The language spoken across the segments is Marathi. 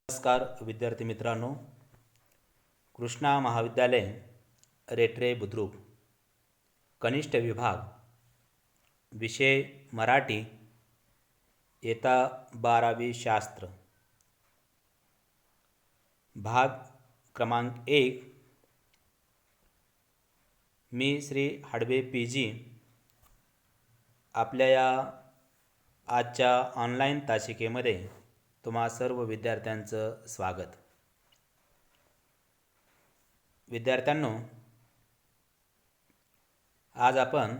नमस्कार विद्यार्थी मित्रांनो, कृष्णा महाविद्यालय रेठरे बुद्रुक कनिष्ठ विभाग विषय मराठी इयत्ता 12वी शास्त्र भाग क्रमांक 1 मी श्री हाडवे पी.जी. आपल्या या आजच्या ऑनलाईन तासिकेमध्ये तुम्हा सर्व विद्यार्थ्यांचं स्वागत. विद्यार्थ्यांनो, आज आपण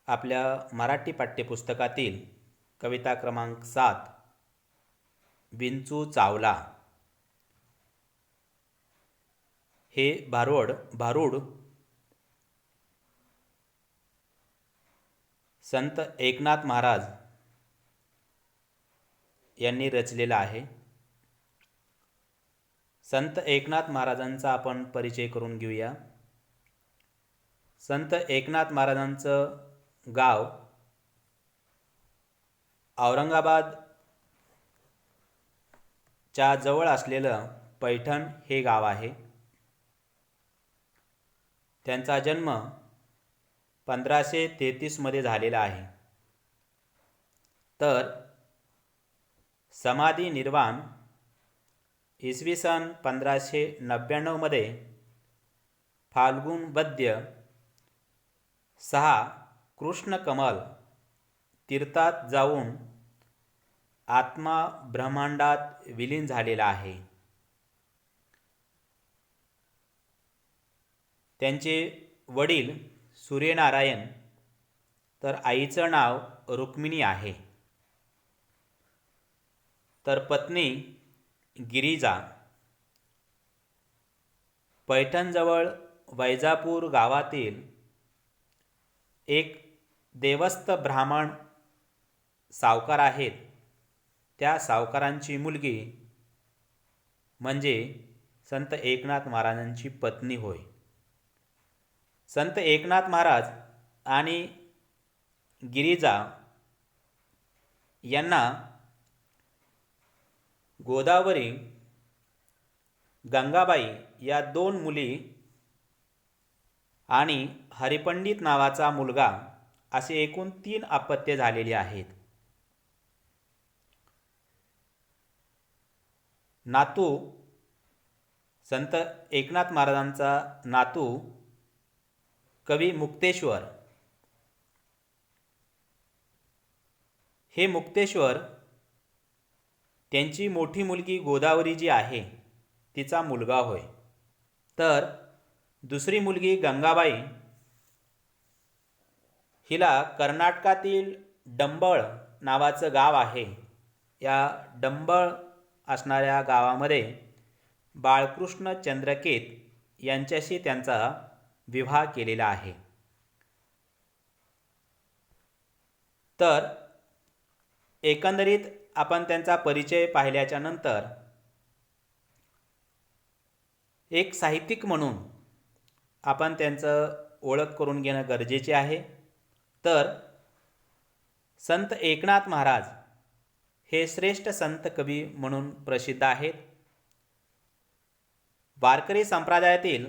आपल्या मराठी पाठ्यपुस्तकातील कविता क्रमांक 7 विंचू चावला हे भारूड संत एकनाथ महाराज यांनी रचलेला आहे. संत एकनाथ महाराजांचा आपण परिचय करून घेऊया. संत एकनाथ महाराजांचं गाव औरंगाबाद च्या जवळ असलेलं पैठण हे गाव आहे. त्यांचा जन्म 1533 मध्ये झालेला आहे. तर समाधी निर्वाण इसवी सन 1599 मध्ये फाल्गुन वद्य 6 कृष्ण कमल तीर्थात जाऊन आत्मा ब्रह्मांडात विलीन झालेला आहे. त्यांचे वडील सूर्यनारायण तर आईचं नाव रुक्मिणी आहे. तर पत्नी गिरिजा. पैठणजवळ वैजापूर गावातील एक देवस्थ ब्राह्मण सावकार आहेत. त्या सावकारांची मुलगी म्हणजे संत एकनाथ महाराजांची पत्नी होय. संत एकनाथ महाराज आणि गिरिजा यांना गोदावरी, गंगाबाई या 2 मुली आणि हरिपंडित नावाचा मुलगा असे एकूण 3 अपत्ये झालेली आहेत. नातू संत एकनाथ महाराजांचा नातू कवी मुक्तेश्वर. हे मुक्तेश्वर त्यांची मोठी मुलगी गोदावरी जी आहे तिचा मुलगा होय. तर दुसरी मुलगी गंगाबाई हिला कर्नाटकातील डंबळ नावाचं गाव आहे. या डंबळ असणाऱ्या गावामध्ये बाळकृष्ण चंद्रकेत यांच्याशी त्यांचा विवाह केलेला आहे. तर एकंदरीत आपण त्यांचा परिचय पाहिल्याच्या नंतर एक साहित्यिक म्हणून आपण त्यांचं ओळख करून घेणं गरजेचे आहे. तर संत एकनाथ महाराज हे श्रेष्ठ संत कवी म्हणून प्रसिद्ध आहेत. वारकरी संप्रदायातील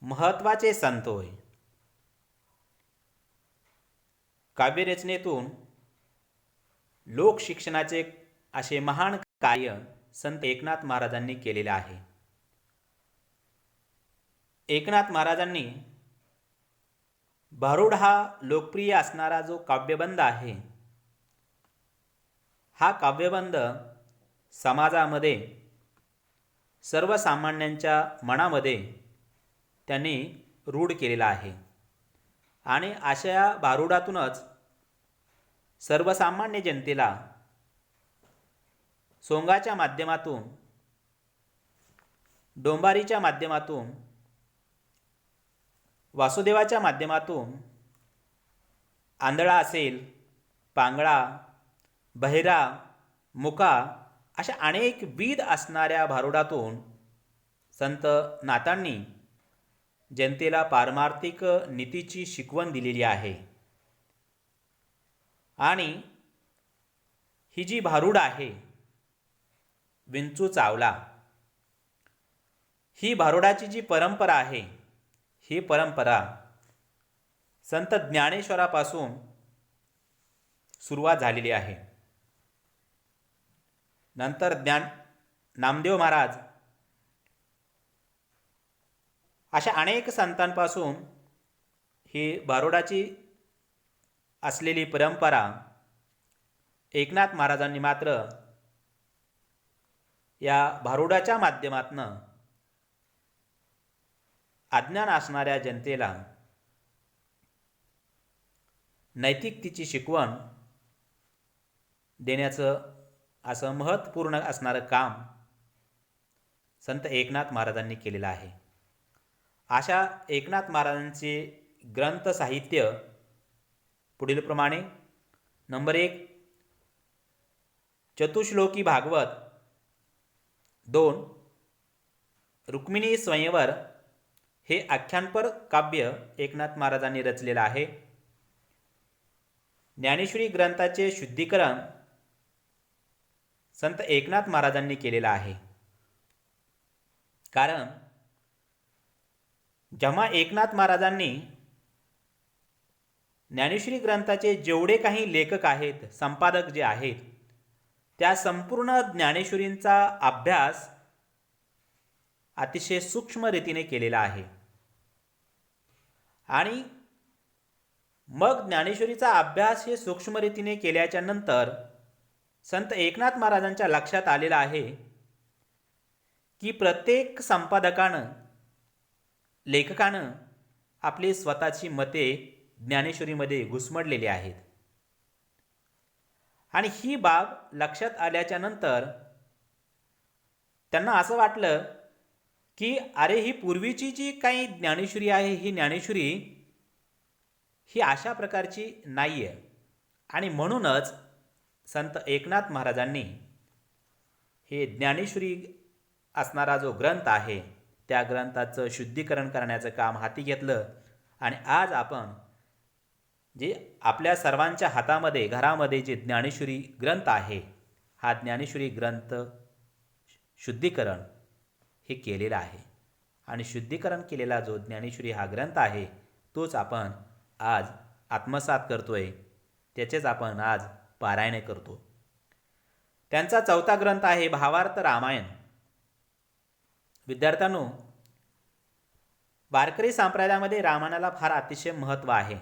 महत्त्वाचे संत होय. काव्यरचनेतून लोकशिक्षणाचे असे महान कार्य संत एकनाथ महाराजांनी केलेले आहे. एकनाथ महाराजांनी भारूड हा लोकप्रिय असणारा जो काव्यबंध आहे, हा काव्यबंध समाजामध्ये सर्वसामान्यांच्या मनामध्ये त्यांनी रूढ केलेला आहे. आणि अशा भारूडातूनच सर्वसामान्य जनतेला सोंगाच्या माध्यमातून, डोंबारीच्या माध्यमातून, वासुदेवाच्या माध्यमातून, आंधळा असेल, पांगळा, बहिरा, मुका अशा अनेक विध असणाऱ्या भारूडातून संत नाथांनी जनतेला पारमार्थिक नीतीची शिकवण दिलेली आहे. आणि ही जी भारूड आहे विंचू चावला. ही भारुडाची जी परंपरा आहे, ही परंपरा संत ज्ञानेश्वरापासून सुरुवात झालेली आहे. नंतर नामदेव महाराज अशा अनेक संतांपासून ही भारुडाची असलेली परंपरा एकनाथ महाराजांनी मात्र या भारुडाच्या माध्यमातून अज्ञान असणाऱ्या जनतेला नैतिकतेची शिकवण देण्याचं असं महत्त्वपूर्ण असणारं काम संत एकनाथ महाराजांनी केलेलं आहे. अशा एकनाथ महाराजांचे ग्रंथ साहित्य पुढीलप्रमाणे: नंबर 1, चतुश्लोकी भागवत. 2, रुक्मिणी स्वयंवर हे आख्यानपर काव्य एकनाथ महाराजांनी रचलेलं आहे. ज्ञानेश्वरी ग्रंथाचे शुद्धीकरण संत एकनाथ महाराजांनी केलेलं आहे. कारण जेव्हा एकनाथ महाराजांनी ज्ञानेश्वरी ग्रंथाचे जेवढे काही लेखक आहेत, संपादक जे आहेत, त्या संपूर्ण ज्ञानेश्वरींचा अभ्यास अतिशय सूक्ष्म रीतीने केलेला आहे. आणि मग ज्ञानेश्वरीचा अभ्यास हे सूक्ष्म रीतीने केल्याच्या नंतर संत एकनाथ महाराजांच्या लक्षात आलेलं आहे की प्रत्येक संपादकानं, लेखकानं आपली स्वतःची मते ज्ञानेश्वरीमध्ये घुसमडलेली आहेत. आणि ही बाब लक्षात आल्याच्या नंतर त्यांना असं वाटलं की अरे, ही पूर्वीची जी काही ज्ञानेश्वरी आहे, ही ज्ञानेश्वरी ही अशा प्रकारची नाही आहे. आणि म्हणूनच संत एकनाथ महाराजांनी हे ज्ञानेश्वरी असणारा जो ग्रंथ आहे, त्या ग्रंथाचं शुद्धीकरण करण्याचं काम हाती घेतलं. आणि आज आपण जे आपल्या सर्वांच्या हातामध्ये, घरामध्ये जे ज्ञानेश्वरी ग्रंथ आहे, हा ज्ञानेश्वरी ग्रंथ शुद्धीकरण हे केलेलं आहे. आणि शुद्धीकरण केलेला जो ज्ञानेश्वरी हा ग्रंथ आहे, तोच आपण आज आत्मसात करतोय, त्याचेच आपण आज पारायण करतो. त्यांचा 4था ग्रंथ आहे भावार्थ रामायण. विद्यार्थ्यांनो, वारकरी संप्रदायामध्ये रामायणाला फार अतिशय महत्त्व आहे.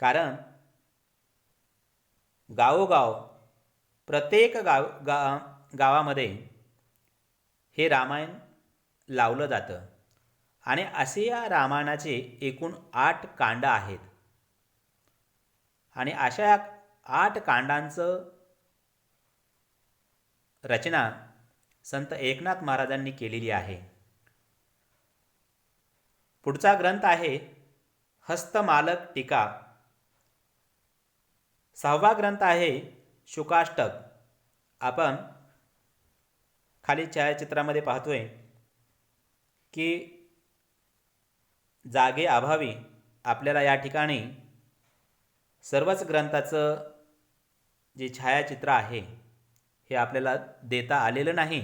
कारण गावोगाव, प्रत्येक गावामध्ये हे रामायण लावलं जातं. आणि असे या रामायणाचे एकूण 8 कांड आहेत. आणि अशा 8 कांडांचं रचना संत एकनाथ महाराजांनी केलेली आहे. पुढचा ग्रंथ आहे हस्तमालक टीका. 6वा ग्रंथ आहे शुकाष्टक. आपण खाली छायाचित्रामध्ये पाहतोय की जागे अभावी आपल्याला या ठिकाणी सर्वच ग्रंथाचं जे छायाचित्र आहे हे आपल्याला देता आलेलं नाही.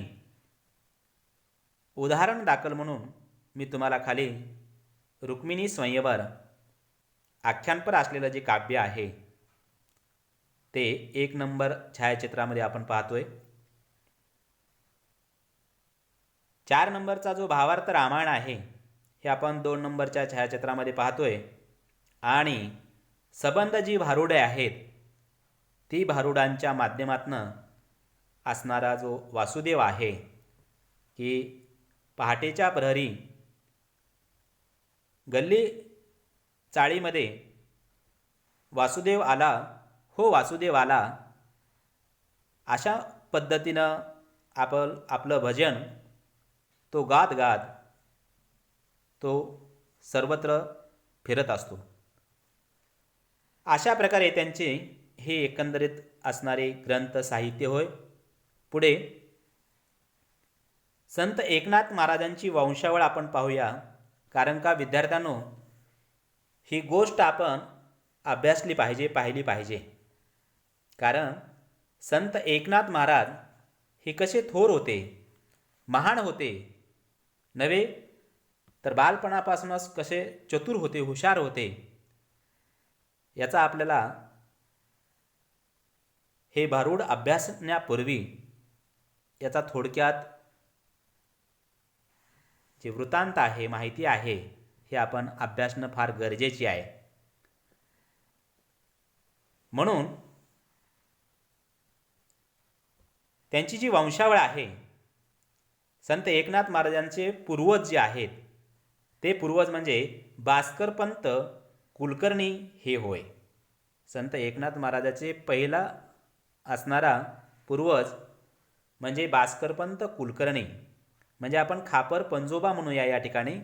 उदाहरण दाखल म्हणून मी तुम्हाला खाली रुक्मिणी स्वयंवर आख्यानपर असलेलं जे काव्य आहे ते 1 नंबर छायाचित्रामध्ये आपण पाहतोय. 4 नंबरचा जो भावार्थ रामायण आहे हे आपण 2 नंबरच्या छायाचित्रामध्ये पाहतोय. आणि सबंध जी भारुडे आहेत, ती भारुडांच्या माध्यमातून असणारा जो वासुदेव आहे, की पहाटेच्या प्रहरी गल्ली चाळीमध्ये वासुदेव आला, हो वासुदेव आला, अशा पद्धतीनं आपलं भजन तो गात गात तो सर्वत्र फिरत असतो. अशा प्रकारे त्यांचे हे एकंदरीत असणारे ग्रंथ साहित्य होय. पुढे संत एकनाथ महाराजांची वंशावळ आपण पाहूया. कारण का विद्यार्थ्यांनो, ही गोष्ट आपण अभ्यासली पाहिजे, पाहिली पाहिजे. कारण संत एकनाथ महाराज हे कसे थोर होते, महान होते नव्हे, तर बालपणापासूनच कसे चतुर होते, हुशार होते, याचा आपल्याला हे भारूड अभ्यासण्यापूर्वी याचा थोडक्यात जे वृत्तांत आहे, माहिती आहे, हे आपण अभ्यासणं फार गरजेचे आहे. म्हणून त्यांची जी वंशावळ आहे, संत एकनाथ महाराजांचे पूर्वज जे आहेत ते पूर्वज म्हणजे भास्करपंत कुलकर्णी हे होय. संत एकनाथ महाराजाचे पहिला असणारा पूर्वज म्हणजे भास्करपंत कुलकर्णी, म्हणजे आपण खापर पंजोबा म्हणूया या ठिकाणी.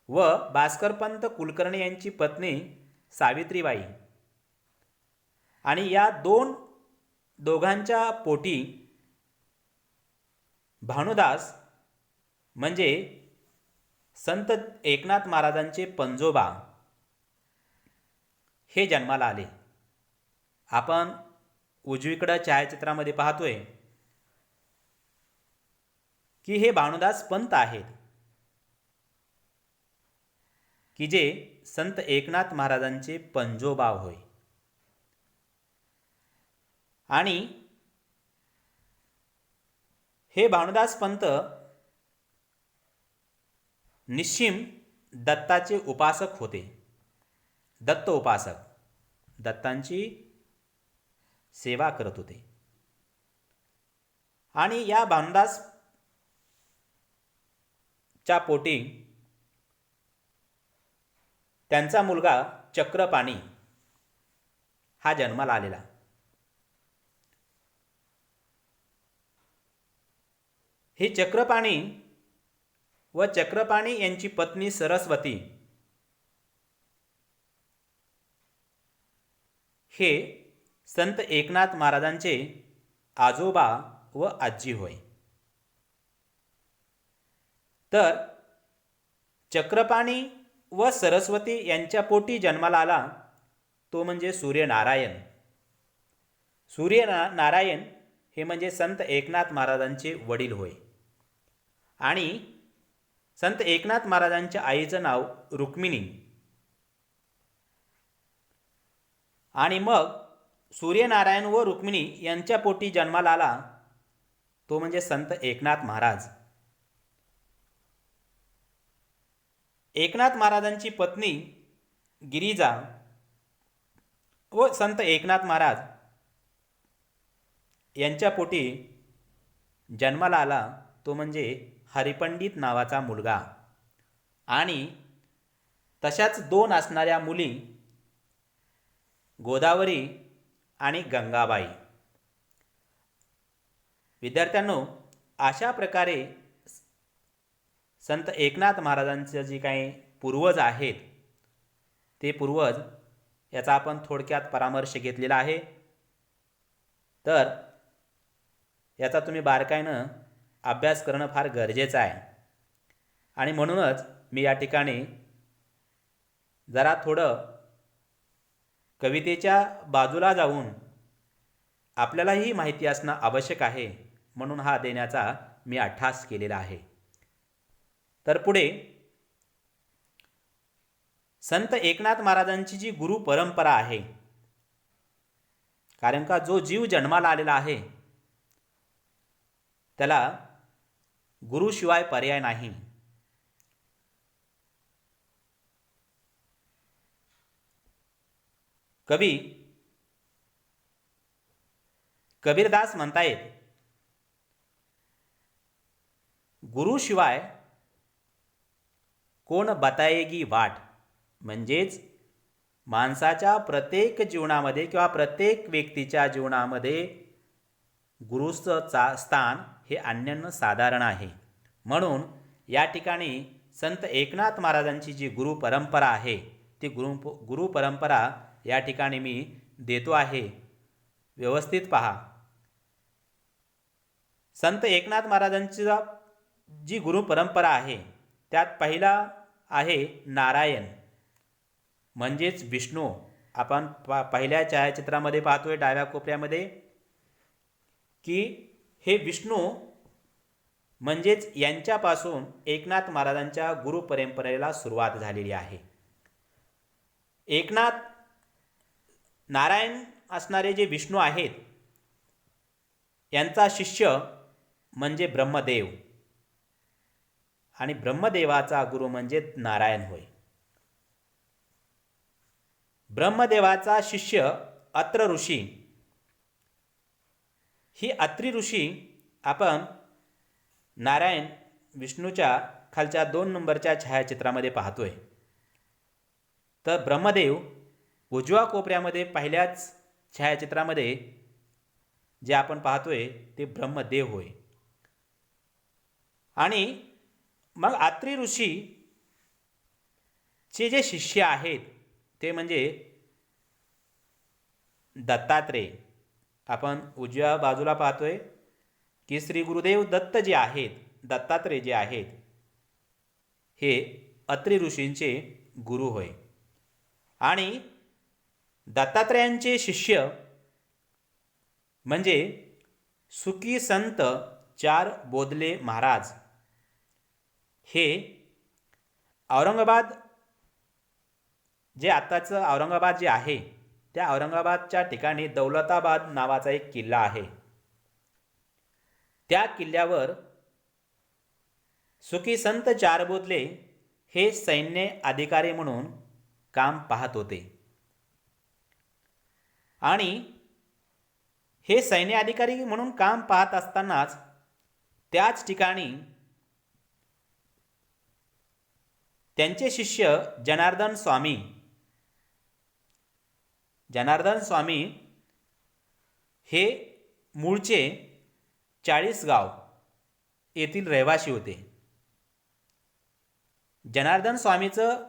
व भास्करपंत कुलकर्णी यांची पत्नी सावित्रीबाई, आणि या दोघांच्या पोटी भानुदास म्हणजे संत एकनाथ महाराजांचे पंजोबा हे जन्माला आले. आपण उजवीकडे छायाचित्रामध्ये पाहतोय की हे भानुदास पंत आहेत की जे संत एकनाथ महाराजांचे पंजोबा होय. आणि हे भानुदास पंत निश्चिम दत्ताचे उपासक होते, दत्त उपासक, दत्तांची सेवा करत होते. आणि या भानुदास च्या पोटी त्यांचा मुलगा चक्रपाणी हा जन्माला आलेला. हे चक्रपाणी व चक्रपाणी यांची पत्नी सरस्वती हे संत एकनाथ महाराजांचे आजोबा व आजी होय. तर चक्रपाणी व सरस्वती यांच्या पोटी जन्माला आला तो म्हणजे सूर्यनारायण. सूर्यनारायण हे म्हणजे संत एकनाथ महाराजांचे वडील होय. आणि संत एकनाथ महाराजांच्या आईचं नाव रुक्मिणी. आणि मग सूर्यनारायण व रुक्मिणी यांच्या पोटी जन्माला आला तो म्हणजे संत एकनाथ महाराज. एकनाथ महाराजांची पत्नी गिरिजा व संत एकनाथ महाराज यांच्या पोटी जन्माला आला तो म्हणजे हरिपंडित नावाचा मुलगा. आणि तशाच दोन असणाऱ्या मुली गोदावरी आणि गंगाबाई. विद्यार्थ्यांनो, अशा प्रकारे संत एकनाथ महाराजांचे जे काही पूर्वज आहेत ते पूर्वज याचा आपण थोडक्यात परामर्श घेतलेला आहे. तर याचा तुम्ही बारकाईनं अभ्यास करणं फार गरजेचं आहे. आणि म्हणूनच मी या ठिकाणी जरा थोडं कवितेच्या बाजूला जाऊन आपल्यालाही माहिती असणं आवश्यक आहे म्हणून हा देण्याचा मी अट्टाहास केलेला आहे. तर पुढे संत एकनाथ महाराजांची जी गुरु परंपरा आहे, कारण का जो जीव जन्माला आलेला आहे त्याला गुरुशिवाय पर्याय नाही. कवी कबीरदास म्हणतायत, गुरुशिवाय कोण बताएगी वाट. म्हणजेच माणसाच्या प्रत्येक जीवनामध्ये किंवा प्रत्येक व्यक्तीच्या जीवनामध्ये गुरुचं स्थान हे अन्यन्य साधारण आहे. म्हणून या ठिकाणी संत एकनाथ महाराजांची जी गुरु परंपरा आहे ती गुरु परंपरा या ठिकाणी मी देतो आहे. व्यवस्थित पहा. संत एकनाथ महाराजांची जी गुरु परंपरा आहे त्यात पहिला आहे नारायण म्हणजेच विष्णू. आपण पहिल्या छायाचित्रामध्ये पाहतोय डाव्या कोपऱ्यामध्ये की हे विष्णू म्हणजेच यांच्यापासून एकनाथ महाराजांच्या गुरुपरंपरेला सुरुवात झालेली आहे. एकनाथ नारायण असणारे जे विष्णू आहेत यांचा शिष्य म्हणजे ब्रह्मदेव आणि ब्रह्मदेवाचा गुरु म्हणजे नारायण होय. ब्रह्मदेवाचा शिष्य अत्र ऋषी. ही अत्री ऋषी आपण नारायण विष्णूच्या खालच्या 2 नंबरच्या छायाचित्रामध्ये पाहतोय. तर ब्रह्मदेव उजव्या कोपऱ्यामध्ये पहिल्याच छायाचित्रामध्ये जे आपण पाहतोय ते ब्रह्मदेव होय. आणि मग अत्री ऋषी चे जे शिष्य आहेत ते म्हणजे दत्तात्रेय. आपण उजव्या बाजूला पाहतोय की श्री गुरुदेव दत्त जे आहेत, दत्तात्रेय जे आहेत हे अत्री ऋषींचे गुरु होय. आणि दत्तात्रेयांचे शिष्य म्हणजे सुखी संत चार बोधले महाराज हे औरंगाबाद जे आत्ताचं औरंगाबाद जे आहे त्या औरंगाबादच्या ठिकाणी दौलताबाद नावाचा एक किल्ला आहे. त्या किल्ल्यावर सुखी संत चारबोधले हे सैन्य अधिकारी म्हणून काम पाहत होते. आणि हे सैन्य अधिकारी म्हणून काम पाहत असतानाच त्याच ठिकाणी त्यांचे शिष्य जनार्दन स्वामी हे मूळचे चाळीसगाव येथील रहिवासी होते. जनार्दन स्वामीचं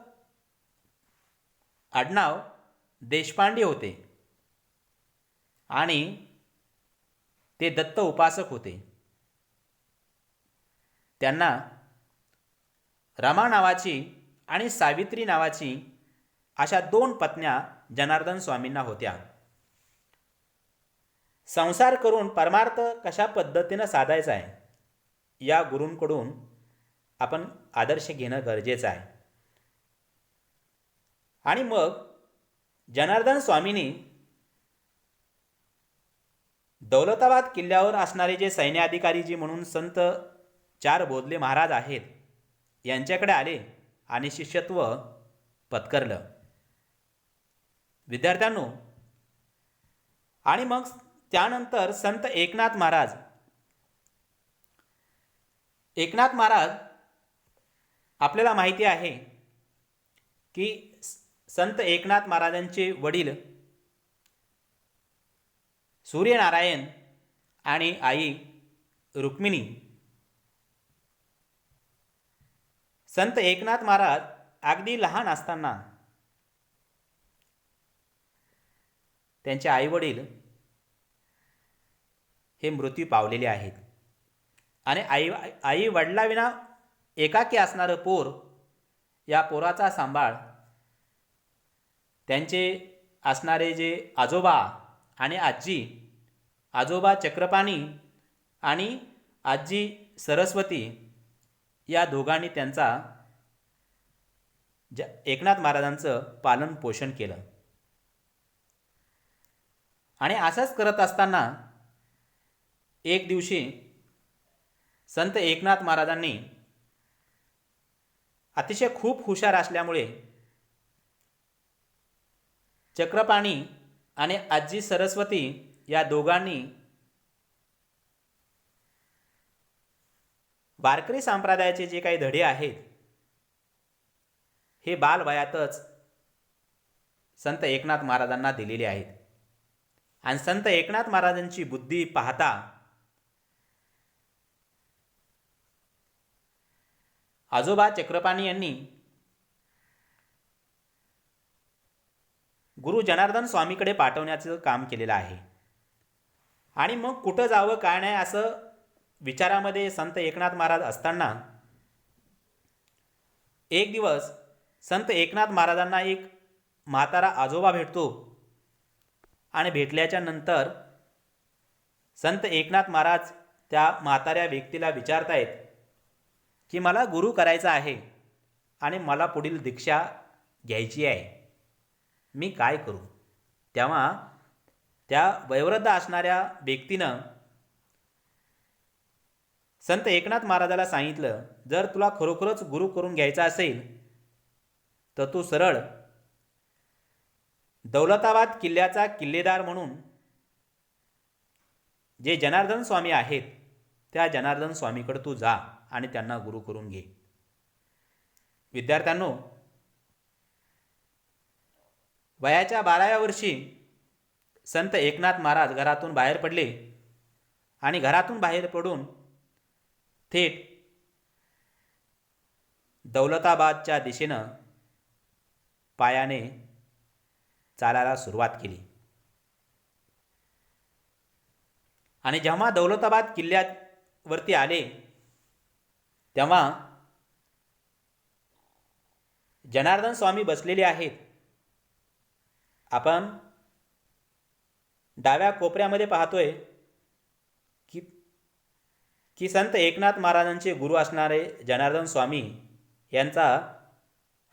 आडनाव देशपांडे होते आणि ते दत्त उपासक होते. त्यांना रमा नावाची आणि सावित्री नावाची अशा 2 पत्न्या जनार्दन स्वामींना होत्या. संसार करून परमार्थ कशा पद्धतीनं साधायचा आहे या गुरूंकडून आपण आदर्श घेणं गरजेचं आहे. आणि मग जनार्दन स्वामींनी दौलताबाद किल्ल्यावर असणारे जे सैन्य अधिकारी जी म्हणून संत चार बोधले महाराज आहेत यांच्याकडे आले आणि शिष्यत्व पत्करलं. विद्यार्थ्यांनो, आणि मग त्यानंतर संत एकनाथ महाराज आपल्याला माहिती आहे की संत एकनाथ महाराजांचे वडील सूर्यनारायण आणि आई रुक्मिणी. संत एकनाथ महाराज अगदी लहान असताना त्यांचे आईवडील हे मृत्यू पावलेले आहेत. आणि आई वडिलांविना एकाकी असणारं पोर, या पोराचा सांभाळ त्यांचे असणारे जे आजोबा आणि आजी, आजोबा चक्रपाणी आणि आजी सरस्वती या दोघांनी त्यांचा एकनाथ महाराजांचं पालन पोषण केलं. आणि असंच करत असताना एक दिवशी संत एकनाथ महाराजांनी अतिशय खूप हुशार असल्यामुळे चक्रपाणी आणि आजी सरस्वती या दोघांनी वारकरी संप्रदायाचे जे काही धडे आहेत हे बालवयातच संत एकनाथ महाराजांना दिलेले आहेत. आणि संत एकनाथ महाराजांची बुद्धी पाहता आजोबा चक्रपाणी यांनी गुरु जनार्दन स्वामीकडे पाठवण्याचं काम केलेलं आहे. आणि मग कुठं जावं काय नाही असं विचारामध्ये संत एकनाथ महाराज असताना एक दिवस संत एकनाथ महाराजांना एक म्हातारा आजोबा भेटतो. आणि भेटल्याच्या नंतर संत एकनाथ महाराज त्या म्हाताऱ्या व्यक्तीला विचारतायत की मला गुरु करायचा आहे आणि मला पुढील दीक्षा घ्यायची आहे, मी काय करू? तेव्हा त्या वयोवृद्ध असणाऱ्या व्यक्तीनं संत एकनाथ महाराजाला सांगितलं, जर तुला खरोखरच गुरु करून घ्यायचा असेल तर तू सरळ दौलताबाद किल्ल्याचा किल्लेदार म्हणून जे जनार्दन स्वामी आहेत त्या जनार्दन स्वामीकडे तू जा आणि त्यांना गुरु करून घे. विद्यार्थ्यांनो, वयाच्या 12व्या वर्षी संत एकनाथ महाराज घरातून बाहेर पडले आणि घरातून बाहेर पडून थेट दौलताबादच्या दिशेनं पायाने चालायला सुरुवात केली. आणि जेव्हा दौलताबाद किल्ल्यावरती आले तेव्हा जनार्दन स्वामी बसलेले आहेत. आपण डाव्या कोपऱ्यामध्ये पाहतोय की संत एकनाथ महाराजांचे गुरु असणारे जनार्दन स्वामी यांचा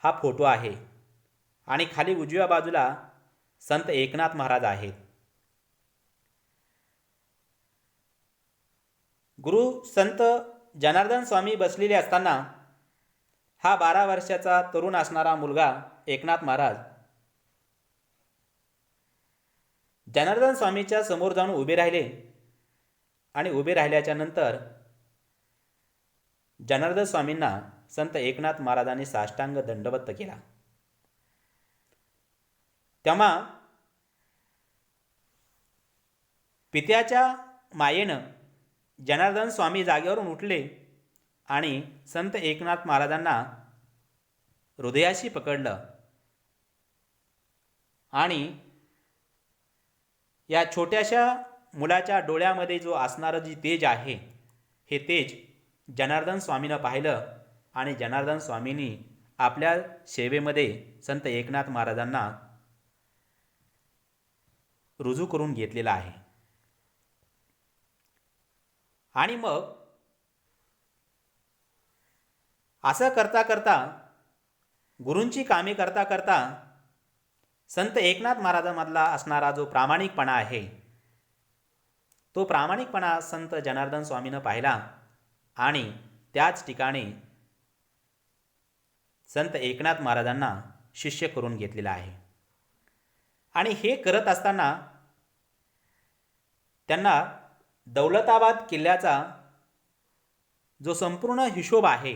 हा फोटो आहे आणि खाली उजव्या बाजूला संत एकनाथ महाराज आहेत. गुरु संत जनार्दन स्वामी बसलेले असताना हा 12 वर्षाचा तरुण असणारा मुलगा एकनाथ महाराज जनार्दन स्वामीच्या समोर जाऊन उभे राहिले आणि उभे राहिल्याच्या नंतर जनार्दन स्वामींना संत एकनाथ महाराजांनी साष्टांग दंडवत केला. तेव्हा पित्याच्या मायेनं जनार्दन स्वामी जागेवरून उठले आणि संत एकनाथ महाराजांना हृदयाशी पकडलं आणि या छोट्याशा मुलाच्या डोळ्यामध्ये जो असणारं जी तेज आहे हे तेज जनार्दन स्वामीनं पाहिलं आणि जनार्दन स्वामींनी आपल्या सेवेमध्ये संत एकनाथ महाराजांना रुजू करून घेतलेला आहे. आणि मग असं करता करता गुरूंची कामे करता करता संत एकनाथ महाराजांमधला असणारा जो प्रामाणिकपणा आहे तो प्रामाणिकपणा संत जनार्दन स्वामीनं पाहिला आणि त्याच ठिकाणी संत एकनाथ महाराजांना शिष्य करून घेतलेला आहे. आणि हे करत असताना त्यांना दौलताबाद किल्ल्याचा जो संपूर्ण हिशोब आहे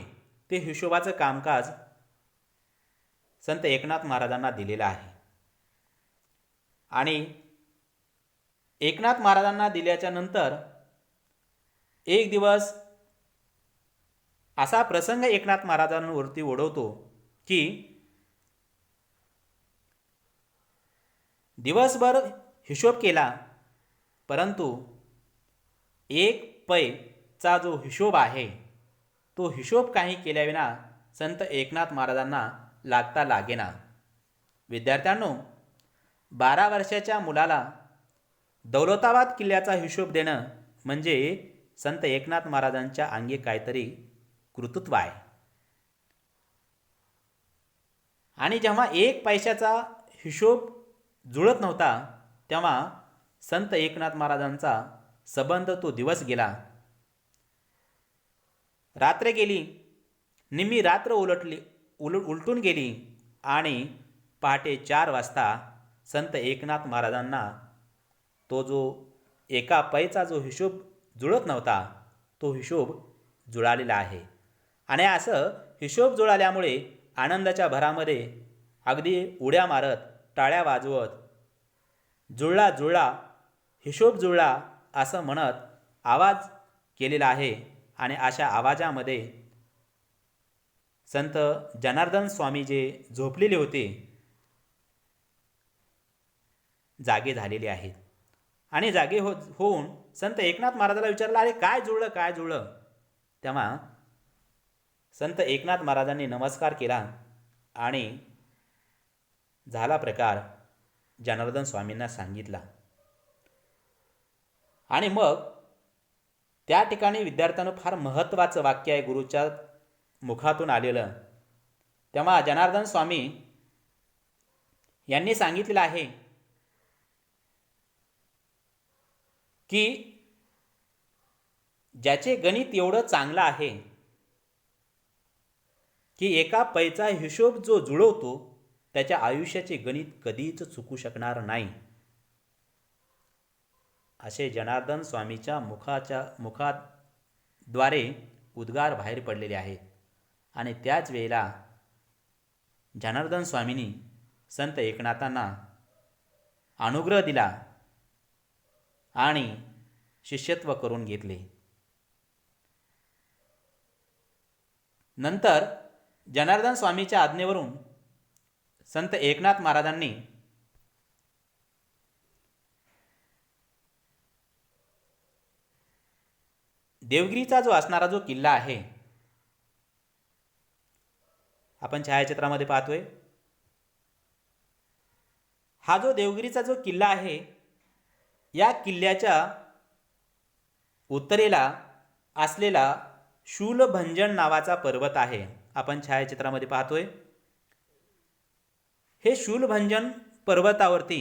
ते हिशोबाचं कामकाज संत एकनाथ महाराजांना दिलेलं आहे. आणि एकनाथ महाराजांना दिल्याच्या नंतर एक दिवस असा प्रसंग एकनाथ महाराजांवरती ओढवतो की दिवसभर हिशोब केला परंतु एक पैचा जो हिशोब आहे तो हिशोब काही केल्याविना संत एकनाथ महाराजांना लागता लागेना. विद्यार्थ्यांनो, 12 वर्षाच्या मुलाला दौलताबाद किल्ल्याचा हिशोब देणं म्हणजे संत एकनाथ महाराजांच्या अंगी काहीतरी कर्तृत्व आहे. आणि जेव्हा एक पैशाचा हिशोब जुळत नव्हता तेव्हा संत एकनाथ महाराजांचा संबंध तो दिवस गेला, रात्र गेली, निम्मी रात्र उलटून गेली आणि पहाटे 4 वाजता संत एकनाथ महाराजांना तो जो एका पैचा जो हिशोब जुळत नव्हता तो हिशोब जुळालेला आहे. आणि असं हिशोब जुळाल्यामुळे आनंदाच्या भरामध्ये अगदी उड्या मारत टाळ्या वाजवत जुळला जुळला हिशोब जुळला असं म्हणत आवाज केलेला आहे. आणि अशा आवाजामध्ये संत जनार्दन स्वामी जे झोपलेले होते जागे झालेले आहेत. आणि जागे होऊन संत एकनाथ महाराजाला विचारलं, अरे काय जुळलं काय जुळलं? तेव्हा संत एकनाथ महाराजांनी नमस्कार केला आणि झाला प्रकार जनार्दन स्वामींना सांगितला. आणि मग त्या ठिकाणी विद्यार्थ्यांना फार महत्त्वाचं वाक्य आहे गुरुच्या मुखातून आलेलं. तेव्हा जनार्दन स्वामी यांनी सांगितलेलं आहे की ज्याचे गणित एवढं चांगलं आहे की एका पैचा हिशोब जो जुळवतो त्याच्या आयुष्याचे गणित कधीच चुकू शकणार नाही, असे जनार्दन स्वामीच्या मुखाद्वारे उद्गार बाहेर पडलेले आहेत. आणि त्याच वेळेला जनार्दन स्वामींनी संत एकनाथांना अनुग्रह दिला आणि शिष्यत्व करून घेतले. नंतर जनार्दन स्वामीच्या आज्ञेवरून संत एकनाथ महाराजांनी देवगिरीचा जो असणारा जो किल्ला आहे, आपण छायाचित्रामध्ये पाहतोय, हा जो देवगिरीचा जो किल्ला आहे, या किल्ल्याच्या उत्तरेला असलेला शूलभंजन नावाचा पर्वत आहे. आपण छायाचित्रामध्ये पाहतोय. हे शूलभंजन पर्वतावरती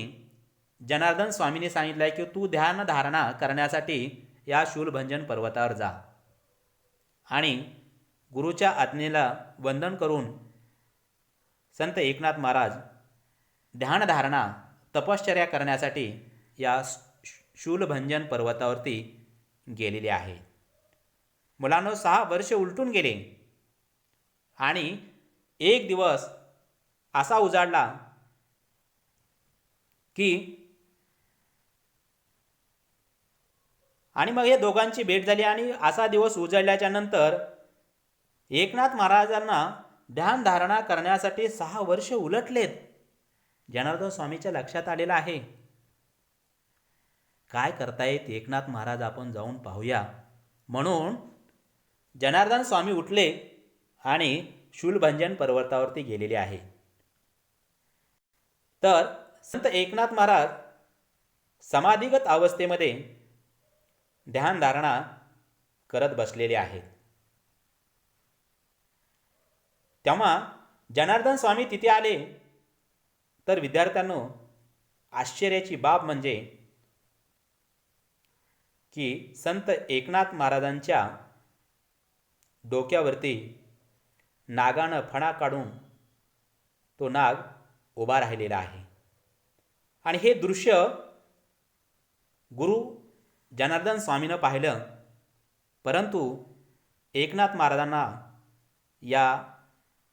जनार्दन स्वामींनी सांगितलं आहे की तू ध्यान धारणा करण्यासाठी या शूलभंजन पर्वतावर जा आणि गुरुच्या आज्ञेला वंदन करून संत एकनाथ महाराज ध्यानधारणा तपश्चर्या करण्यासाठी या शूलभंजन पर्वतावरती गेलेले आहे. मुलांनो, 6 वर्ष उलटून गेले आणि एक दिवस असा उजाडला की आणि मग हे दोघांची भेट झाली आणि असा दिवस उजळल्याच्या नंतर एकनाथ महाराजांना ध्यानधारणा करण्यासाठी 6 वर्ष उलटलेत. जनार्दन स्वामीच्या लक्षात आलेलं आहे, काय करतायत एकनाथ महाराज, आपण जाऊन पाहूया. म्हणून जनार्दन स्वामी उठले आणि शूलभंजन पर्वतावरती गेलेले आहे. तर संत एकनाथ महाराज समाधिगत अवस्थेमध्ये ध्यानधारणा करत बसलेले आहेत. तेव्हा जनार्दन स्वामी तिथे आले. तर विद्यार्थ्यांनो, आश्चर्याची बाब म्हणजे की संत एकनाथ महाराजांच्या डोक्यावरती नागानं फणा काढून तो नाग उभा राहिलेला आहे. आणि हे दृश्य गुरु जनार्दन स्वामीनं पाहिलं, परंतु एकनाथ महाराजांना या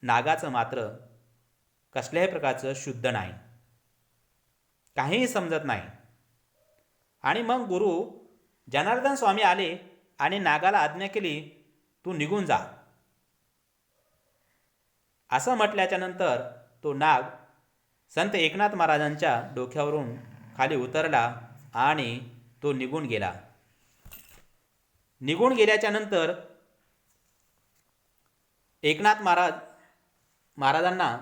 नागाचं मात्र कसल्याही प्रकारचं शुद्ध नाही, काहीही समजत नाही. आणि मग गुरु जनार्दन स्वामी आले आणि नागाला आज्ञा केली, तू निघून जा. असं म्हटल्याच्या नंतर तो नाग संत एकनाथ महाराजांच्या डोक्यावरून खाली उतरला आणि तो निघून गेला. निघून गेल्याच्या नंतर एकनाथ महाराजांना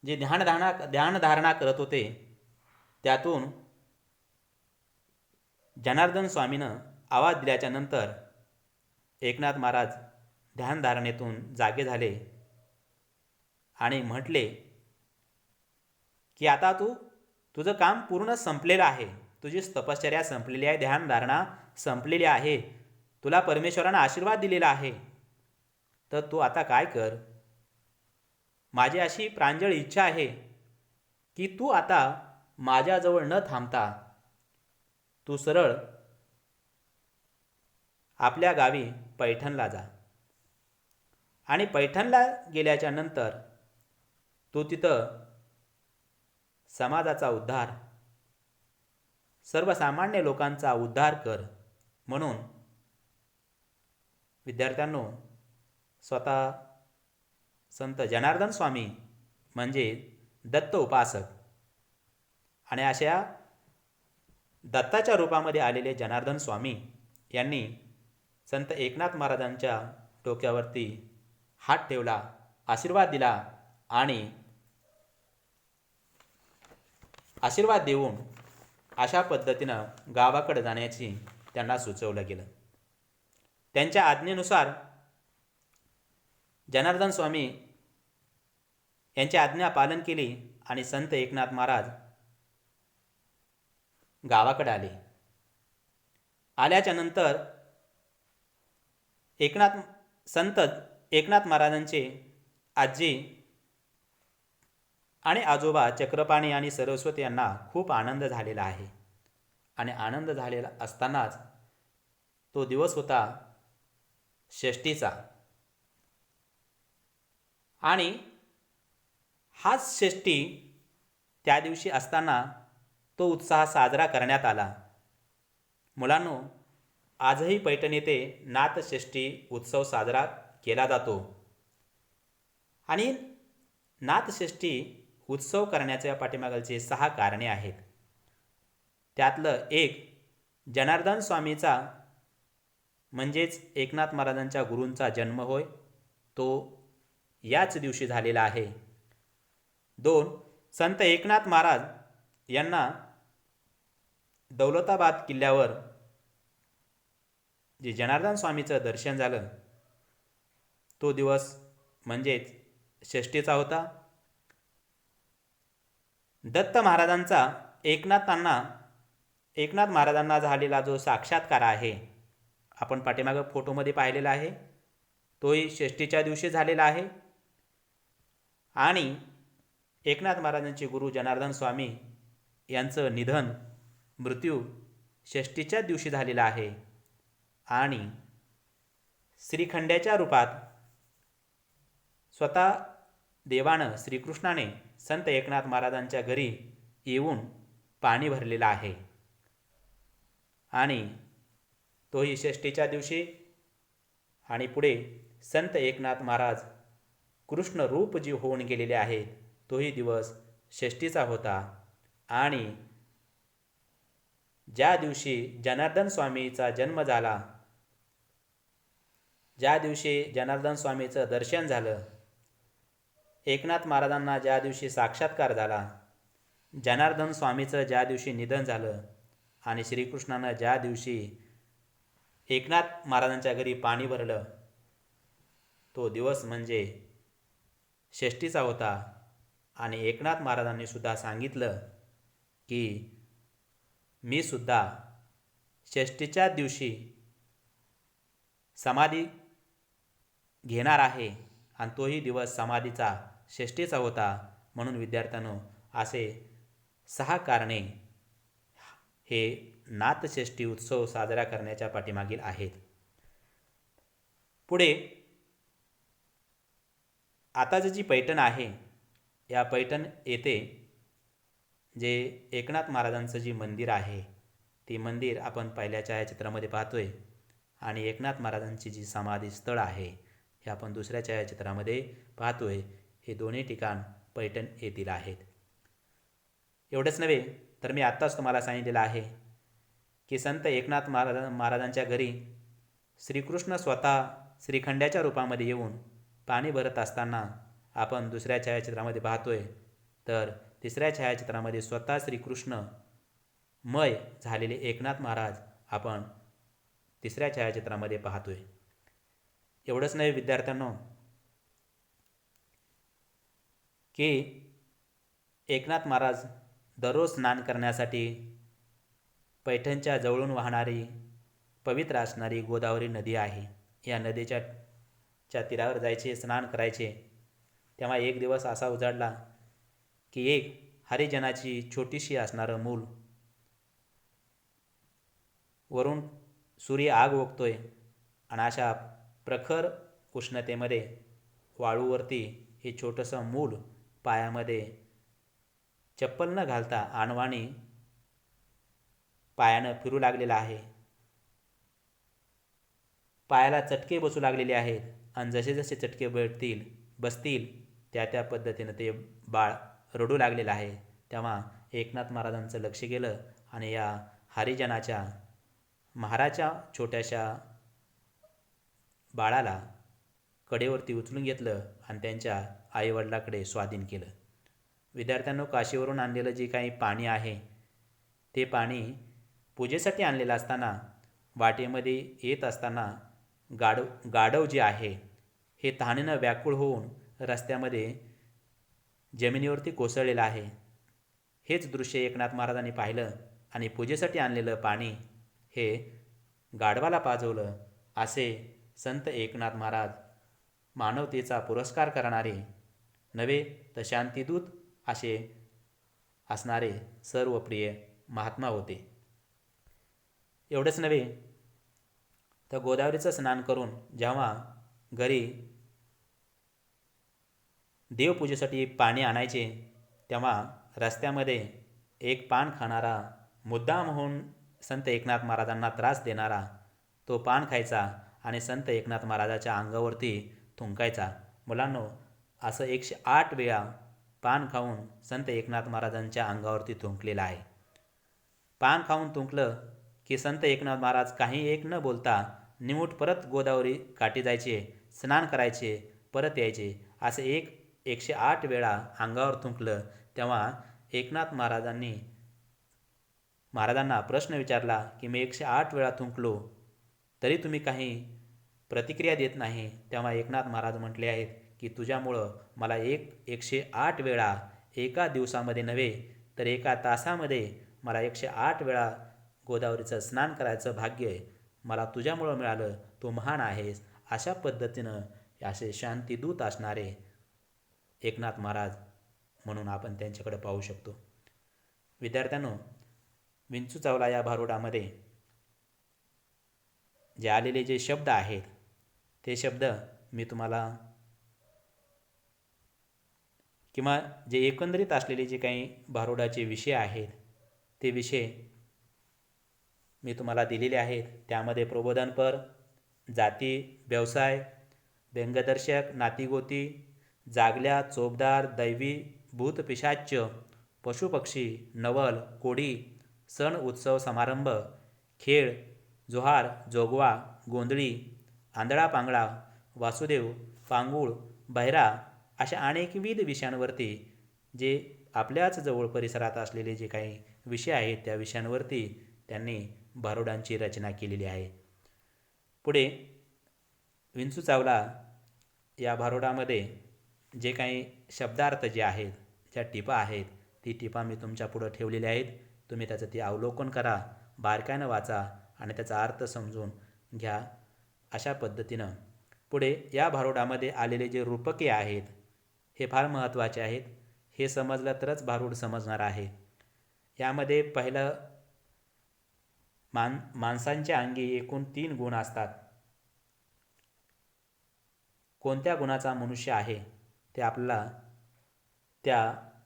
जे ध्यानधारणा करत होते त्यातून जनार्दन स्वामीनं आवाज दिल्याच्या नंतर एकनाथ महाराज ध्यानधारणेतून जागे झाले आणि म्हटले की आता तुझं काम पूर्ण संपलेलं आहे, तुझी तपश्चर्या संपलेली आहे, ध्यानधारणा संपलेली आहे, तुला परमेश्वरानं आशीर्वाद दिलेला आहे. तर तू आता काय कर, माझी अशी प्रांजळ इच्छा आहे की तू आता माझ्याजवळ न थांबता तू सरळ आपल्या गावी पैठणला जा आणि पैठणला गेल्याच्या नंतर तू तिथं समाजाचा उद्धार, सर्वसामान्य लोकांचा उद्धार कर. म्हणून विद्यार्थ्यांनो, स्वतः संत जनार्दन स्वामी म्हणजे दत्त उपासक आणि अशा दत्ताच्या रूपामध्ये आलेले जनार्दन स्वामी यांनी संत एकनाथ महाराजांच्या डोक्यावरती हात ठेवला, आशीर्वाद दिला आणि आशीर्वाद देऊन अशा पद्धतीनं गावाकडे जाण्याची त्यांना सुचवलं गेलं. त्यांच्या आज्ञेनुसार जनार्दन स्वामी यांची आज्ञा पालन केली आणि संत एकनाथ महाराज गावाकडे आले. आल्याच्या नंतर संत एकनाथ महाराजांचे आजी आणि आजोबा चक्रपाणी आणि सरस्वती यांना खूप आनंद झालेला आहे. आणि आनंद झालेला असतानाच तो दिवस होता षष्ठीचा. आणि हाच षष्ठी त्या दिवशी असताना तो उत्साह साजरा करण्यात आला. मुलांनो, आजही पैठण येथे नाथषष्ठी उत्सव साजरा केला जातो. आणि नाथषष्ठी उत्सव करण्याच्या पाठीमागचे 6 कारणे आहेत. त्यातलं एक, जनार्दन स्वामीचा म्हणजेच एकनाथ महाराजांच्या गुरूंचा जन्म होय, तो याच दिवशी झालेला आहे. 2, संत एकनाथ महाराज यांना दौलताबाद किल्ल्यावर जे जनार्दन स्वामीचं दर्शन झालं, तो दिवस म्हणजेच षष्ठीचा होता. दत्त महाराजांचा एकनाथ महाराजांना झालेला जो साक्षात्कार आहे, आपण पाठीमागं फोटोमध्ये पाहिलेला आहे, तोही षष्ठीच्या दिवशी झालेला आहे. आणि एकनाथ महाराजांचे गुरु जनार्दन स्वामी यांचं मृत्यू षष्ठीच्या दिवशी झालेला आहे. आणि श्रीखंड्याच्या रूपात स्वतः देवानं श्रीकृष्णाने संत एकनाथ महाराजांच्या घरी येऊन पाणी भरलेलं आहे. आणि तोही षष्ठीच्या दिवशी. आणि पुढे संत एकनाथ महाराज कृष्ण रूप जी होऊन गेलेले आहेत, तोही दिवस षष्ठीचा होता. आणि ज्या दिवशी जनार्दन स्वामीचा जन्म झाला, ज्या दिवशी जनार्दन स्वामीचं दर्शन झालं, एकनाथ महाराजांना ज्या दिवशी साक्षात्कार झाला, जनार्दन स्वामीचं ज्या दिवशी निधन झालं, आणि श्रीकृष्णानं ज्या दिवशी एकनाथ महाराजांच्या घरी पाणी भरलं, तो दिवस म्हणजे षष्ठीचा होता. आणि एकनाथ महाराजांनी सुद्धा सांगितलं की मी सुद्धा षष्ठीच्या दिवशी समाधी घेणार आहे, आणि तोही दिवस समाधीचा षष्ठीचा होता. म्हणून विद्यार्थ्यांनो, असे 6 कारणे हे नाथषष्ठी उत्सव साजरा करण्याच्या पाठीमागील आहेत. पुढे आताची जी पैठण आहे, या पैठण येथे जे एकनाथ महाराजांचं जे मंदिर आहे, ते मंदिर आपण पहिल्या छायाचित्रामध्ये पाहतोय. आणि एकनाथ महाराजांची जी समाधी स्थळ आहे, हे आपण दुसऱ्या छायाचित्रामध्ये पाहतोय. हे दोन्ही ठिकाण पैठण येथील आहेत. एवढंच नव्हे तर मी आत्ताच तुम्हाला सांगितलेलं आहे की संत एकनाथ महाराजांच्या घरी श्रीकृष्ण स्वतः श्रीखंड्याच्या रूपामध्ये येऊन पाणी भरत असताना आपण दुसऱ्या छायाचित्रामध्ये पाहतोय. तर तिसऱ्या छायाचित्रामध्ये स्वतः श्रीकृष्णमय झालेले एकनाथ महाराज आपण तिसऱ्या छायाचित्रामध्ये पाहतोय. एवढंच नाही विद्यार्थ्यांनो, की एकनाथ महाराज दररोज स्नान करण्यासाठी पैठणच्या जवळून वाहणारी पवित्र असणारी गोदावरी नदी आहे, या नदीच्या तीरावर जायचे, स्नान करायचे. तेव्हा एक दिवस असा उजाडला की एक हरिजनाची छोटीशी असणारं मूल, वरून सूर्य आग ओकतोय, आणि अशा प्रखर उष्णतेमध्ये वाळूवरती हे छोटंसं मूल पायामध्ये चप्पल न घालता अनवाणी पायानं फिरू लागलेलं आहे. पायाला चटके बसू लागलेले आहेत, आणि जसे जसे चटके बसतील त्या पद्धतीनं ते बाळ रडू लागलेलं आहे. तेव्हा एकनाथ महाराजांचं लक्ष गेलं, आणि या हरिजनाच्या महाराच्या छोट्याशा बाळाला कडेवरती उचलून घेतलं आणि त्यांच्या आईवडिलाकडे स्वाधीन केलं. विद्यार्थ्यांनो, काशीवरून आणलेलं जे काही पाणी आहे, ते पाणी पूजेसाठी आणलेलं असताना वाटेमध्ये येत असताना गाढव जे आहे हे तहानेनं व्याकुळ होऊन रस्त्यामध्ये जमिनीवरती कोसळलेलं आहे. हेच दृश्य एकनाथ महाराजांनी पाहिलं आणि पूजेसाठी आणलेलं पाणी हे गाढवाला पाजवलं. असे संत एकनाथ महाराज मानवतेचा पुरस्कार करणारे नव्हे तर शांतिदूत असे असणारे सर्वप्रिय महात्मा होते. एवढंच नव्हे तर गोदावरीचं स्नान करून जेव्हा घरी देवपूजेसाठी पाणी आणायचे तेव्हा रस्त्यामध्ये एक पान खाणारा मुद्दाम होऊन संत एकनाथ महाराजांना त्रास देणारा तो पान खायचा आणि संत एकनाथ महाराजाच्या अंगावरती थुंकायचा. मुलांनो, असं 108 वेळा पान खाऊन संत एकनाथ महाराजांच्या अंगावरती थुंकलेलं आहे. पान खाऊन थुंकलं की संत एकनाथ महाराज काही एक न बोलता निमूट परत गोदावरी काठी जायचे, स्नान करायचे, परत यायचे. असे 108 वेळा अंगावर थुंकलं. तेव्हा एकनाथ महाराजांना प्रश्न विचारला की मी 108 वेळा थुंकलो तरी तुम्ही काही प्रतिक्रिया देत नाही. तेव्हा एकनाथ महाराज म्हटले आहेत की तुझ्यामुळं मला 108 वेळा एका दिवसामध्ये नव्हे तर एका तासामध्ये मला 108 वेळा गोदावरीचं स्नान करायचं भाग्य मला तुझ्यामुळं मिळालं. तू महान आहेस. अशा पद्धतीनं असे शांतिदूत असणारे एकनाथ महाराज म्हणून आपण त्यांच्याकडे पाहू शकतो. विद्यार्थ्यांनो, विंचू चावला या भारुडामध्ये जे आलेले जे शब्द आहेत ते शब्द मी तुम्हाला किंवा जे एकंदरीत असलेले जे काही भारुडाचे विषय आहेत ते विषय मी तुम्हाला दिलेले आहेत. त्यामध्ये प्रबोधनपर, जाती, व्यवसाय, व्यंगदर्शक, नातीगोती, जागल्या, चोपदार, दैवी, भूत, पिशाच्च, पशुपक्षी, नवल, कोडी, सण, उत्सव, समारंभ, खेळ, जोहार, जोगवा, गोंधळी, आंधळा पांगळा, वासुदेव, पांगुळ, बहिरा अशा अनेकविध विषयांवरती जे आपल्याच जवळ परिसरात असलेले जे काही विषय आहेत त्या विषयांवरती त्यांनी भारुडांची रचना केलेली आहे. पुढे विंचू चावला या भारुडामध्ये जे काही शब्दार्थ जे आहेत, ज्या टिपा आहेत, ती टिपा मी तुमच्या पुढं ठेवलेल्या आहेत. तुम्ही त्याचं ती अवलोकन करा, बारकाईनं वाचा आणि त्याचा अर्थ समजून घ्या. अशा पद्धतीनं पुढे या भारुडामध्ये आलेले जे रूपके आहेत हे फार महत्त्वाचे आहेत. हे समजलं तरच भारूड समजणार आहे. यामध्ये पहिलं माणसांच्या अंगी एकूण 3 गुण असतात. कोणत्या गुणाचा मनुष्य आहे ते आपल्याला त्या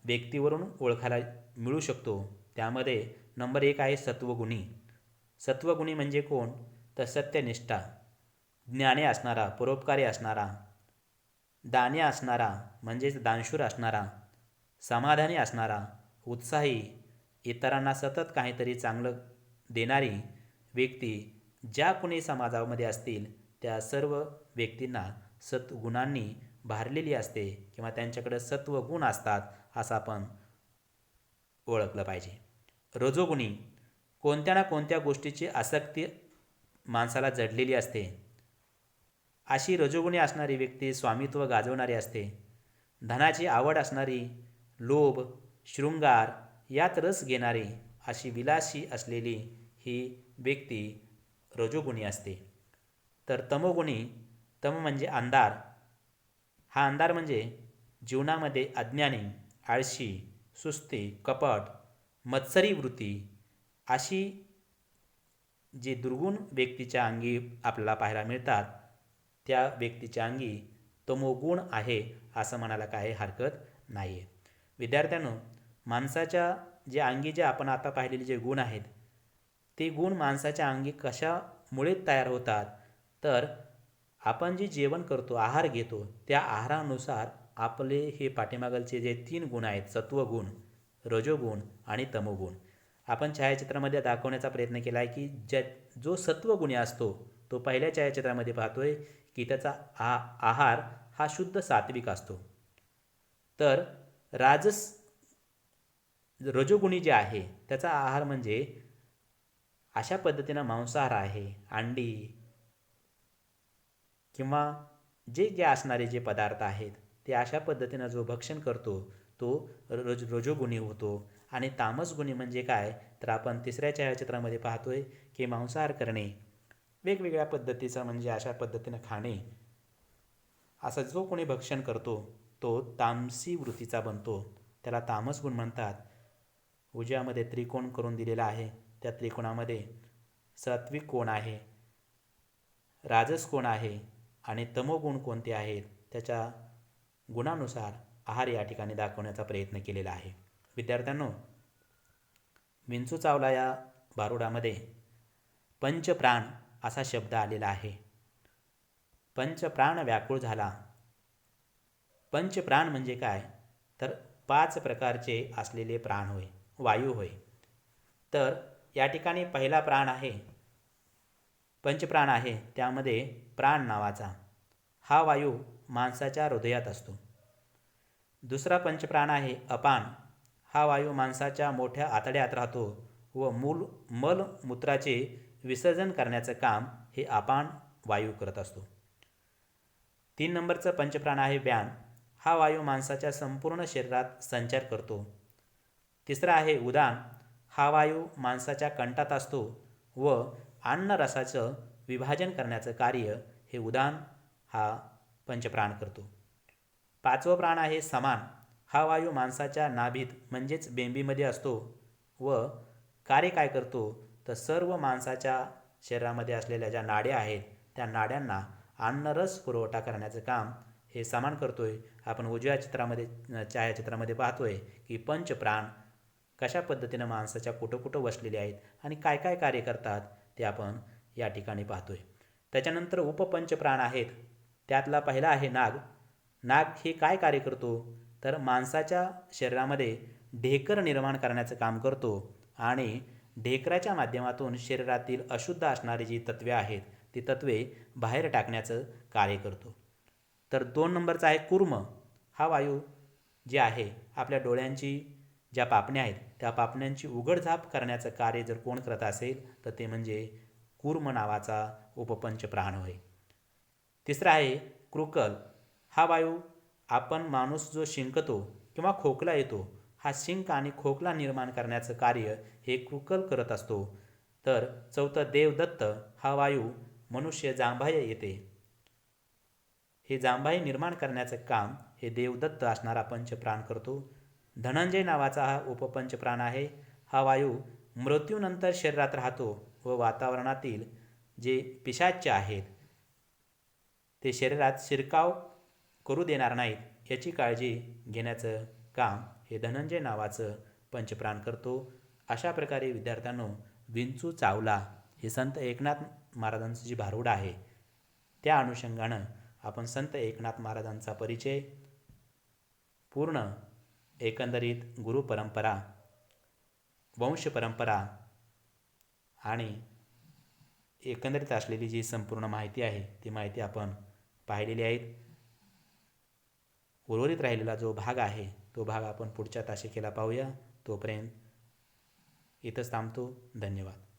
व्यक्तीवरून ओळखायला मिळू शकतो. त्यामध्ये नंबर 1 आहे सत्वगुणी. सत्वगुणी म्हणजे कोण तर सत्यनिष्ठा, ज्ञानी असणारा, परोपकारी असणारा, दानी असणारा म्हणजेच दानशूर असणारा, समाधानी असणारा, उत्साही, इतरांना सतत काहीतरी चांगलं देणारी व्यक्ती ज्या कोणी समाजामध्ये असतील त्या सर्व व्यक्तींना सत्गुणांनी भारलेली असते किंवा त्यांच्याकडे सत्वगुण असतात असं आपण ओळखलं पाहिजे. रजोगुणी, कोणत्या ना कोणत्या गोष्टीची आसक्ती माणसाला जडलेली असते. अशी रजोगुणी असणारी व्यक्ती स्वामित्व गाजवणारी असते. धनाची आवड असणारी, लोभ, शृंगार यात रस घेणारी, अशी विलासी असलेली ही व्यक्ती रजोगुणी असते. तर तमोगुणी, तम म्हणजे अंधार. हा अंधार म्हणजे जीवनामध्ये अज्ञानी, आळशी, सुस्ती, कपट, मत्सरी वृत्ती अशी जी दुर्गुण व्यक्तीच्या अंगी आपल्याला पाहायला मिळतात त्या व्यक्तीच्या अंगी तमोगुण आहे असं म्हणायला काही हरकत नाही आहे. विद्यार्थ्यांनो, माणसाच्या जे अंगी जे आपण आता पाहिलेले जे गुण आहेत ते गुण माणसाच्या अंगी कशामुळे तयार होतात तर आपण जे जेवण करतो, आहार घेतो त्या आहारानुसार आपले हे पाठीमागलचे जे 3 गुण आहेत, सत्वगुण, रजोगुण आणि तमोगुण, आपण छायाचित्रामध्ये दाखवण्याचा प्रयत्न केला आहे की जो सत्वगुणी असतो तो पहिल्या छायाचित्रामध्ये पाहतोय की त्याचा आहार हा शुद्ध सात्विक असतो. तर रजोगुणी जे आहे त्याचा आहार म्हणजे अशा पद्धतीनं मांसाहार आहे, अंडी किंवा जे असणारे जे पदार्थ आहेत ते अशा पद्धतीनं जो भक्षण करतो तो रजोगुणी होतो. आणि तामस गुणी म्हणजे काय, तर आपण तिसऱ्या छायाचित्रामध्ये पाहतोय की मांसाहार करणे, वेगवेगळ्या पद्धतीचं म्हणजे अशा पद्धतीनं खाणे, असं जो कोणी भक्षण करतो तो तामसी वृत्तीचा बनतो, त्याला तामस गुण म्हणतात. उजव्यामध्ये त्रिकोण करून दिलेला आहे, त्या त्रिकोणामध्ये सात्विक कोण आहे, राजस कोण आहे आणि तमोगुण कोणते आहेत त्याच्या गुणानुसार आहार या ठिकाणी दाखवण्याचा प्रयत्न केलेला आहे. विद्यार्थ्यांनो, विंचू चावला या भारुडामध्ये पंचप्राण असा शब्द आलेला आहे. पंचप्राण व्याकुळ झाला. पंचप्राण म्हणजे काय, तर 5 प्रकारचे असलेले प्राण होय, वायू होय. तर या ठिकाणी पहिला प्राण आहे, पंचप्राण आहे, त्यामध्ये प्राण नावाचा हा वायू माणसाच्या हृदयात असतो. दुसरा पंचप्राण आहे अपान, हा वायू माणसाच्या मोठ्या आतड्यात राहतो व मलमूत्राचे विसर्जन करण्याचं काम हे अपान वायू करत असतो. 3 नंबरचं पंचप्राण आहे व्यान, हा वायू माणसाच्या संपूर्ण शरीरात संचार करतो. तिसरा आहे उदान, हा वायू माणसाच्या कंठात असतो व अन्नरसाचं विभाजन करण्याचं कार्य हे उदान हा पंचप्राण करतो. 5वं प्राण आहे समान, हा वायू माणसाच्या नाभीत म्हणजेच बेंबीमध्ये असतो व कार्य काय करतो, तर सर्व माणसाच्या शरीरामध्ये असलेल्या ज्या नाड्या आहेत त्या नाड्यांना अन्नरस पुरवठा करण्याचं काम हे समान करतोय. आपण उजव्या छायाचित्रामध्ये पाहतोय की पंचप्राण कशा पद्धतीनं माणसाच्या कुठं कुठं वसलेले आहेत आणि काय काय कार्य करतात ते आपण या ठिकाणी पाहतोय. त्याच्यानंतर उपपंचप्राण आहेत, त्यातला पहिला आहे नाग. नाग हे काय कार्य करतो, तर माणसाच्या शरीरामध्ये ढेकर निर्माण करण्याचं काम करतो आणि ढेकराच्या माध्यमातून शरीरातील अशुद्ध असणारी जी तत्वे आहेत ती तत्वे बाहेर टाकण्याचं कार्य करतो. तर 2 नंबरचा आहे कूर्म, हा वायू जे आहे आपल्या डोळ्यांची ज्या पापण्या आहेत त्या पापण्यांची उघडझाप करण्याचं कार्य जर कोण करत असेल तर ते म्हणजे कूर्म नावाचा उपपंचप्राण होय. तिसरा आहे क्रुकल, हा वायू आपण माणूस जो शिंकतो किंवा खोकला येतो, हा शिंक आणि खोकला निर्माण करण्याचं कार्य हे क्रुकल करत असतो. तर 4थं देवदत्त, हा वायू मनुष्य जांभय येते, हे जांभई निर्माण करण्याचं काम हे देवदत्त असणारा पंचप्राण करतो. धनंजय नावाचा हा उपपंचप्राण आहे, हा वायू मृत्यूनंतर शरीरात राहतो व वातावरणातील जे पिशाच्य आहेत ते शरीरात शिरकाव करू देणार नाहीत याची काळजी घेण्याचं काम हे धनंजय नावाचं पंचप्राण करतो. अशा प्रकारे विद्यार्थ्यांनो, विंचू चावला हे संत एकनाथ महाराजांचं जी भारुड आहे त्या अनुषंगानं आपण संत एकनाथ महाराजांचा परिचय, पूर्ण एकंदरीत गुरुपरंपरा, वंशपरंपरा आणि एकंदरीत असलेली जी संपूर्ण माहिती आहे ती माहिती आपण पाहिलेली आहे. उर्वरित राहिलेला जो भाग आहे तो भाग आपण पुढच्या तासिकेला पाहूया. तोपर्यंत इथंच थांबतो. धन्यवाद.